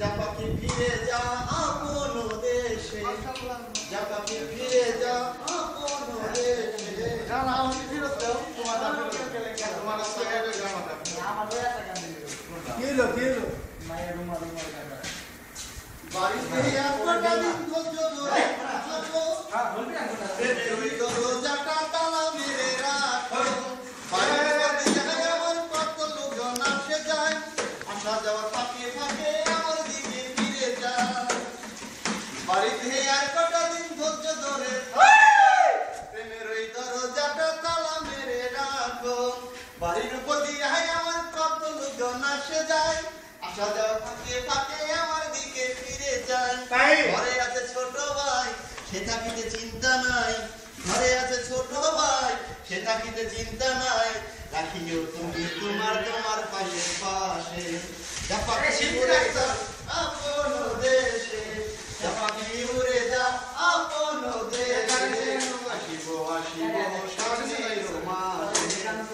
যা পাখি ফিরে যা আপন দেশে, যা পাখি ফিরে যা আপন দেশে। গান আমাকে ফিরত দাও, তোমার তোমার সাইডে গান আছে। আমার লয়া টাকা দিও। কি হলো মায়ের রুমাল গান। বাড়িতে একটা দিন ধৈর্য ধরে থাকো, হ্যাঁ বলবি না কথা। প্রেমের ওই দরজাটা তালা মেরে রাখো। বাড়ির মধ্যে আমার কত লোকজন আসে যায়, আসা যাওয়ার ফাঁকে ফাঁকে আমার দিকে ফিরে যায়। বাড়িতে আর কটা দিন ধৈর্য ধরে থাকো, প্রেমের ওই দরজাটা তালা মেরে রাখো। বাড়ির প্রতি আমার কত লোকজন আসে যায়, আসা যাওয়ার ফাঁকে ফাঁকে আমার দিকে ফিরে যায়। ঘরে আছে ছোট ভাই, সে থাকিতে চিন্তা নাই। ঘরে আছে ছোট ভাই, সে থাকিতে চিন্তা নাই। রাখিও তুমি তোমার তোমার পাশের পাশে, যা পাখি উড়ে যা আপন দেশে, যা পাখি উড়ে যা আপন দেশে। আসিব আসিব স্বামীর মাঝে,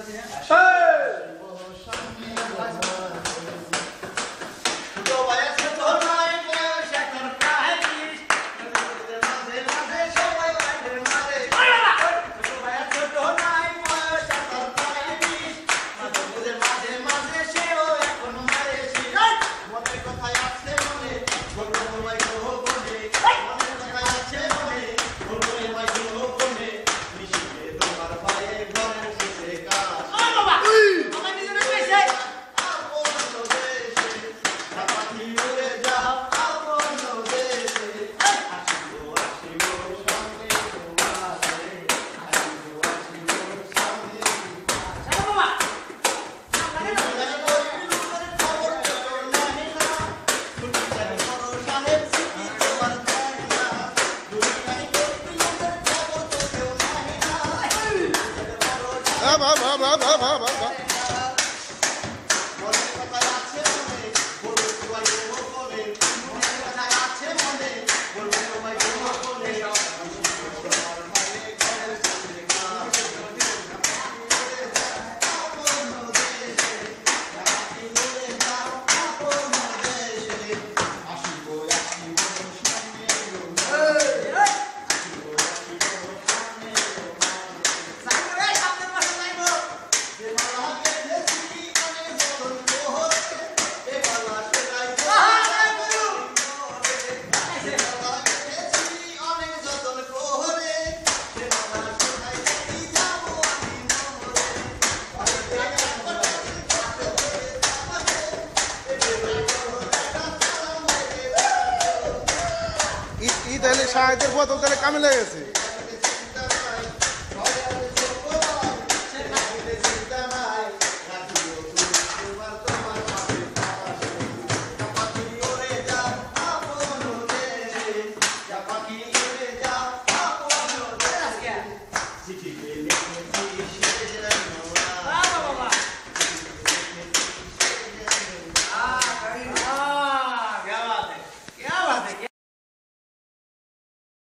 তাহলে সাহায্যের বোতল তাহলে কামে লেগেছে।